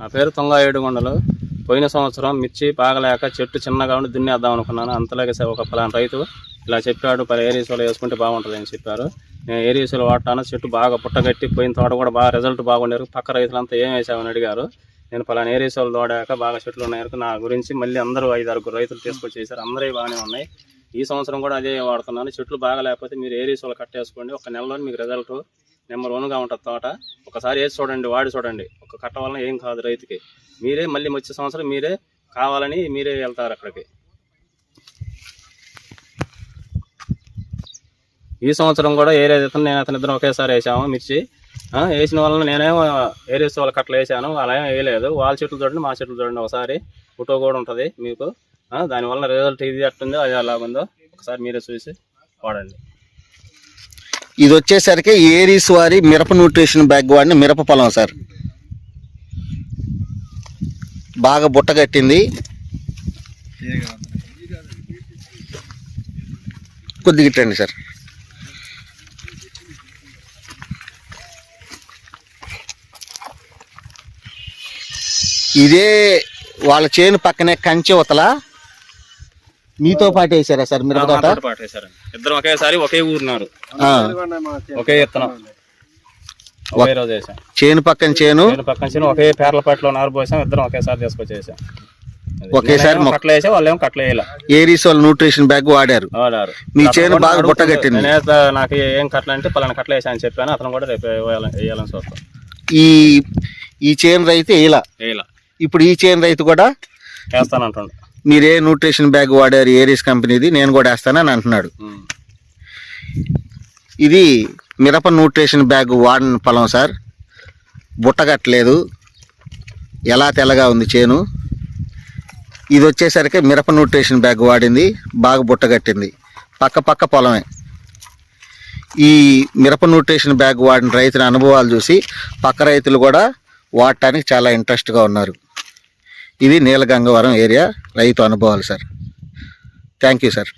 నా పేరు తుంగా ఏడుగొండలు. పోయిన సంవత్సరం మిర్చి బాగలేక చెట్టు చిన్నగా ఉండి దున్నేద్దాం అనుకున్నాను. అంతలాగే ఒక పలానా రైతు ఇలా చెప్పాడు, ఏరియస్లో వేసుకుంటే బాగుంటుంది అని చెప్పారు. నేను ఏరియస్లో వాడటాను. చెట్టు బాగా పుట్టగట్టి పోయిన తోట కూడా బాగా రిజల్ట్ బాగుండేరు. పక్క రైతులంతా ఏం వేసామని అడిగారు. నేను పలానా ఏరియస్లో తోడాక బాగా చెట్లు ఉన్నాయి. నా గురించి మళ్ళీ అందరూ 5-6 రైతులు తీసుకొచ్చి చేశారు. అందరూ బాగానే ఉన్నాయి. ఈ సంవత్సరం కూడా అదే వాడుతున్నాను. చెట్లు బాగా లేకపోతే మీరు ఏరియస్లో కట్టేసుకోండి. ఒక నెలలో మీకు రిజల్ట్ నెంబర్ 1గా ఉంటుంది తోట. ఒకసారి వేసి చూడండి, వాడి చూడండి. ఒక కట్ట వలన ఏం కాదు రైతుకి. మీరే మళ్ళీ వచ్చే సంవత్సరం మీరే కావాలని మీరే వెళ్తారు అక్కడికి. ఈ సంవత్సరం కూడా నేను అతని ఇద్దరం ఒకేసారి వేసాము మిర్చి. వేసిన వలన నేనేమో ఏరియస్ వాళ్ళ కట్టలు వేసాను, అలా ఏం వేయలేదు. వాళ్ళ చెట్లు చూడండి, మా చెట్లు చూడండి. ఒకసారి ఫోటో కూడా ఉంటుంది మీకు. దానివల్ల రిజల్ట్ ఇది ఎట్టుందో అది అలాగుందో ఒకసారి మీరే చూసి వాడండి. ఇది వచ్చేసరికి ఏరీస్ వారి మిరప న్యూట్రిషన్ బ్యాగ్ వాడిన మిరప పొలం సార్. బాగా బుట్టగట్టింది. కొద్దిగా ఇట్టండి సార్. ఇదే వాళ్ళ చేను పక్కనే కంచె ఉతల మీతో పాటు వేసారా సార్ మిరప తోట? ఇద్దరు ఒకేసారి ఒకే ఊరున్నారు, ఒకే విత్తనం ఒకే రోజు వేసాం. చేను పక్కన చేను ఒకే పేర్లపాటిలో నారు పోసాం. ఇద్దరం ఒకేసారి తీసుకొచ్చేసాం. ఒకేసారి కట్టలు వేసా, వాళ్ళు ఏమో కట్టలు వేయాల. ఏరీస్ వాళ్ళ న్యూట్రిషన్ బ్యాగ్ వాడారు. మీ చేను బాగా బుట్టగట్టింది. నాకు ఏం కట్టలు అంటే పలానా కట్టలు వేసా అని చెప్పాను. అతను కూడా రేపు వేయాలని చూస్తాం. ఈ చేను రైతు వేయాల. ఇప్పుడు ఈ చేను రైతు కూడా వేస్తానంటుండు. మీరే న్యూట్రిషన్ బ్యాగ్ వాడారు ఏరీస్ కంపెనీది, నేను కూడా వేస్తానని అంటున్నాడు. ఇది మిరప న్యూట్రిషన్ బ్యాగ్ వాడిన పొలం సార్. బుట్టగట్టలేదు, ఎలా తెల్లగా ఉంది చేను. ఇది వచ్చేసరికి మిరప న్యూట్రిషన్ బ్యాగ్ వాడింది, బాగా బుట్టగట్టింది. పక్క పొలమే. ఈ మిరప న్యూట్రిషన్ బ్యాగ్ వాడిన రైతుల అనుభవాలు చూసి పక్క రైతులు కూడా వాడటానికి చాలా ఇంట్రెస్ట్గా ఉన్నారు. ఇది నీలగంగవరం ఏరియా రైతు అనుభవాలు సార్. Thank you sir.